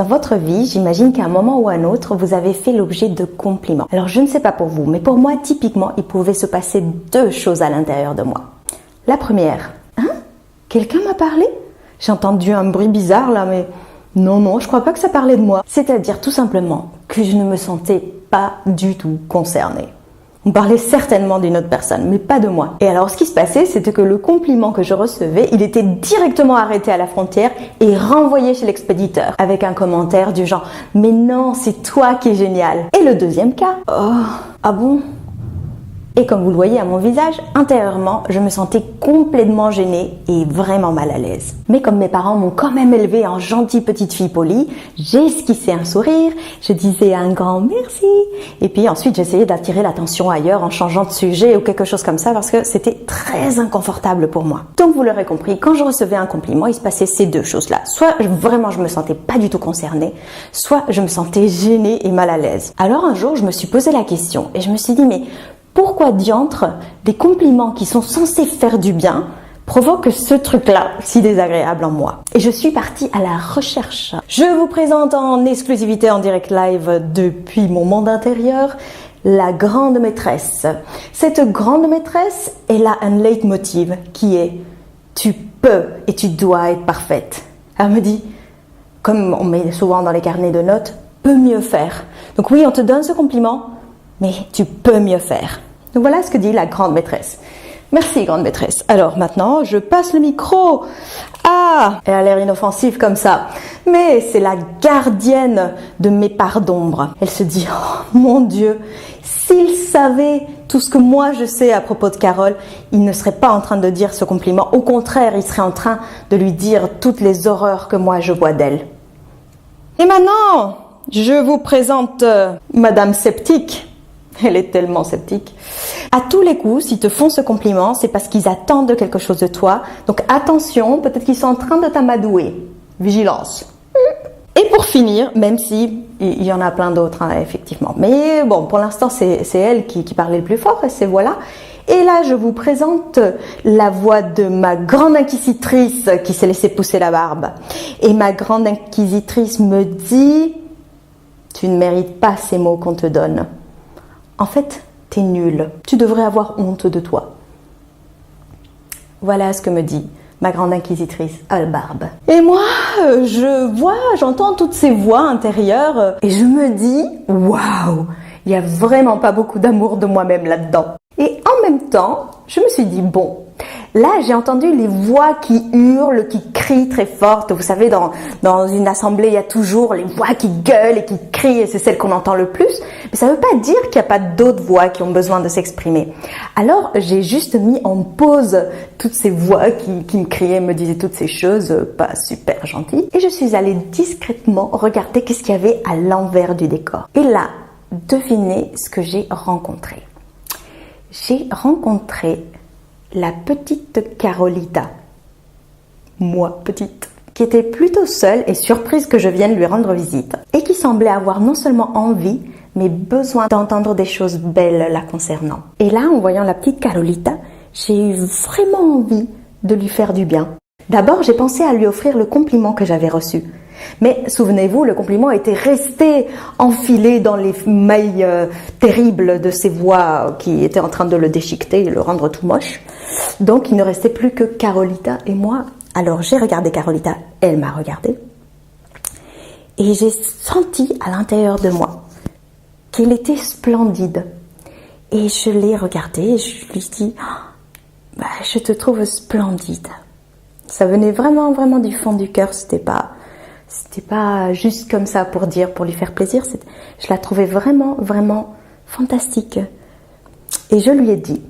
Dans votre vie, j'imagine qu'à un moment ou à un autre, vous avez fait l'objet de compliments. Alors je ne sais pas pour vous, mais pour moi, typiquement, il pouvait se passer deux choses à l'intérieur de moi. La première, quelqu'un m'a parlé? J'ai entendu un bruit bizarre là, mais non, je crois pas que ça parlait de moi. C'est-à-dire tout simplement que je ne me sentais pas du tout concernée. On parlait certainement d'une autre personne, mais pas de moi. Et alors, ce qui se passait, c'était que le compliment que je recevais, il était directement arrêté à la frontière et renvoyé chez l'expéditeur avec un commentaire du genre « Mais non, c'est toi qui es génial !» Et le deuxième cas, « Oh, ah bon ?» Et comme vous le voyez à mon visage, intérieurement, je me sentais complètement gênée et vraiment mal à l'aise. Mais comme mes parents m'ont quand même élevée en gentille petite fille polie, j'ai esquissé un sourire, je disais un grand merci. Et puis ensuite, j'essayais d'attirer l'attention ailleurs en changeant de sujet ou quelque chose comme ça parce que c'était très inconfortable pour moi. Donc vous l'aurez compris, quand je recevais un compliment, il se passait ces deux choses-là. Soit vraiment je me sentais pas du tout concernée, soit je me sentais gênée et mal à l'aise. Alors un jour, je me suis posé la question et je me suis dit mais pourquoi diantre des compliments qui sont censés faire du bien provoquent ce truc-là si désagréable en moi? Et je suis partie à la recherche. Je vous présente en exclusivité en direct live depuis mon monde intérieur la grande maîtresse. Cette grande maîtresse, elle a un leitmotiv qui est « Tu peux et tu dois être parfaite ». Elle me dit, comme on met souvent dans les carnets de notes, « Peut mieux faire ». Donc oui, on te donne ce compliment, mais tu peux mieux faire. Donc voilà ce que dit la grande maîtresse. Merci grande maîtresse. Alors maintenant, je passe le micro. Elle a l'air inoffensive comme ça. Mais c'est la gardienne de mes parts d'ombre. Elle se dit, oh mon Dieu, s'il savait tout ce que moi je sais à propos de Carole, il ne serait pas en train de dire ce compliment. Au contraire, il serait en train de lui dire toutes les horreurs que moi je vois d'elle. Et maintenant, je vous présente Madame Sceptique. Elle est tellement sceptique. À tous les coups, s'ils te font ce compliment, c'est parce qu'ils attendent quelque chose de toi. Donc attention, peut-être qu'ils sont en train de t'amadouer. Vigilance. Et pour finir, même si il y en a plein d'autres, effectivement. Mais bon, pour l'instant, c'est elle qui parlait le plus fort, et c'est voilà. Et là, je vous présente la voix de ma grande inquisitrice qui s'est laissée pousser la barbe. Et ma grande inquisitrice me dit, tu ne mérites pas ces mots qu'on te donne. En fait, t'es nul. Tu devrais avoir honte de toi. Voilà ce que me dit ma grande inquisitrice à la barbe. Et moi, j'entends toutes ces voix intérieures et je me dis, waouh, il n'y a vraiment pas beaucoup d'amour de moi-même là-dedans. Et en même temps, je me suis dit, bon, là, j'ai entendu les voix qui hurlent, qui crient très fortes. Vous savez, dans une assemblée, il y a toujours les voix qui gueulent et qui crient, et c'est celles qu'on entend le plus. Mais ça ne veut pas dire qu'il n'y a pas d'autres voix qui ont besoin de s'exprimer. Alors, j'ai juste mis en pause toutes ces voix qui me criaient, me disaient toutes ces choses pas super gentilles. Et je suis allée discrètement regarder qu'est-ce qu'il y avait à l'envers du décor. Et là, devinez ce que j'ai rencontré. J'ai rencontré la petite Carolita, moi petite, qui était plutôt seule et surprise que je vienne lui rendre visite et qui semblait avoir non seulement envie, mais besoin d'entendre des choses belles la concernant. Et là, en voyant la petite Carolita, j'ai eu vraiment envie de lui faire du bien. D'abord, j'ai pensé à lui offrir le compliment que j'avais reçu. Mais souvenez-vous, le compliment était resté enfilé dans les mailles terribles de ses voix qui étaient en train de le déchiqueter et le rendre tout moche. Donc il ne restait plus que Carolita et moi. Alors j'ai regardé Carolita, elle m'a regardé. Et j'ai senti à l'intérieur de moi qu'elle était splendide. Et je l'ai regardée et je lui ai dit, je te trouve splendide. Ça venait vraiment, vraiment du fond du cœur, c'était pas juste comme ça pour lui faire plaisir. Je la trouvais vraiment, vraiment fantastique. Et je lui ai dit.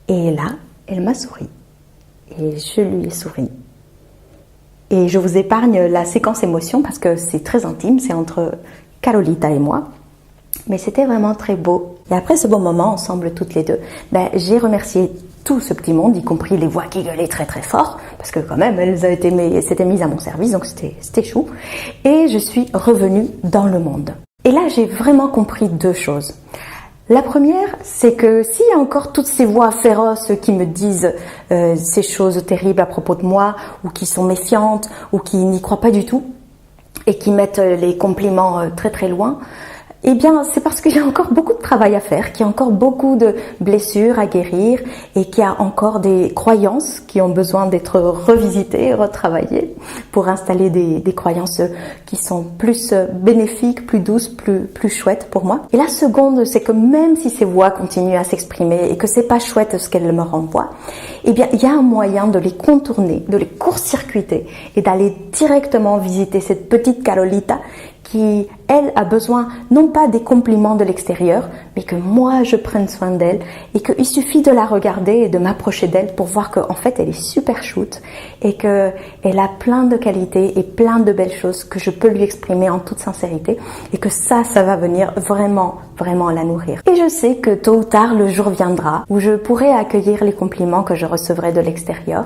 Et là, elle m'a souri. Et je lui ai souri. Et je vous épargne la séquence émotion parce que c'est très intime, c'est entre Carolita et moi. Mais c'était vraiment très beau. Et après ce beau moment, ensemble toutes les deux, j'ai remercié tout ce petit monde, y compris les voix qui gueulaient très très fort, parce que quand même, elles s'étaient mises à mon service, donc c'était chou. Et je suis revenue dans le monde. Et là, j'ai vraiment compris deux choses. La première, c'est que s'il y a encore toutes ces voix féroces qui me disent ces choses terribles à propos de moi, ou qui sont méfiantes, ou qui n'y croient pas du tout, et qui mettent les compliments très très loin, eh bien, c'est parce qu'il y a encore beaucoup de travail à faire, qu'il y a encore beaucoup de blessures à guérir et qu'il y a encore des croyances qui ont besoin d'être revisitées, retravaillées pour installer des croyances qui sont plus bénéfiques, plus douces, plus chouettes pour moi. Et la seconde, c'est que même si ces voix continuent à s'exprimer et que c'est pas chouette ce qu'elles me renvoient, eh bien, il y a un moyen de les contourner, de les court-circuiter et d'aller directement visiter cette petite Carolita qui, elle, a besoin non pas des compliments de l'extérieur, mais que moi je prenne soin d'elle et qu'il suffit de la regarder et de m'approcher d'elle pour voir qu'en fait elle est super shoot et qu'elle a plein de qualités et plein de belles choses que je peux lui exprimer en toute sincérité et que ça va venir vraiment la nourrir. Et je sais que tôt ou tard le jour viendra où je pourrai accueillir les compliments que je recevrai de l'extérieur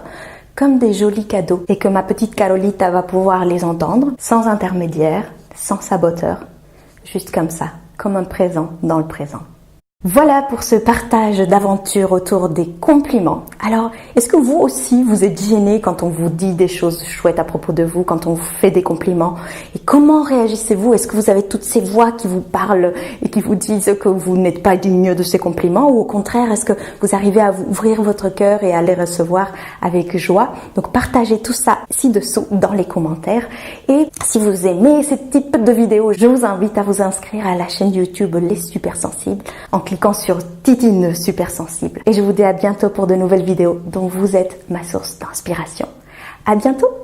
comme des jolis cadeaux et que ma petite Carolita va pouvoir les entendre sans intermédiaire, sans saboteur, juste comme ça, comme un présent dans le présent. Voilà pour ce partage d'aventure autour des compliments. Alors, est-ce que vous aussi, vous êtes gêné quand on vous dit des choses chouettes à propos de vous, quand on vous fait des compliments? Et comment réagissez-vous? Est-ce que vous avez toutes ces voix qui vous parlent et qui vous disent que vous n'êtes pas digne de ces compliments? Ou au contraire, est-ce que vous arrivez à ouvrir votre cœur et à les recevoir avec joie? Donc, partagez tout ça ci-dessous dans les commentaires. Et si vous aimez ce type de vidéo, je vous invite à vous inscrire à la chaîne YouTube Les Super Sensibles en cliquant sur Titine Super Sensible. Et je vous dis à bientôt pour de nouvelles vidéos dont vous êtes ma source d'inspiration. À bientôt!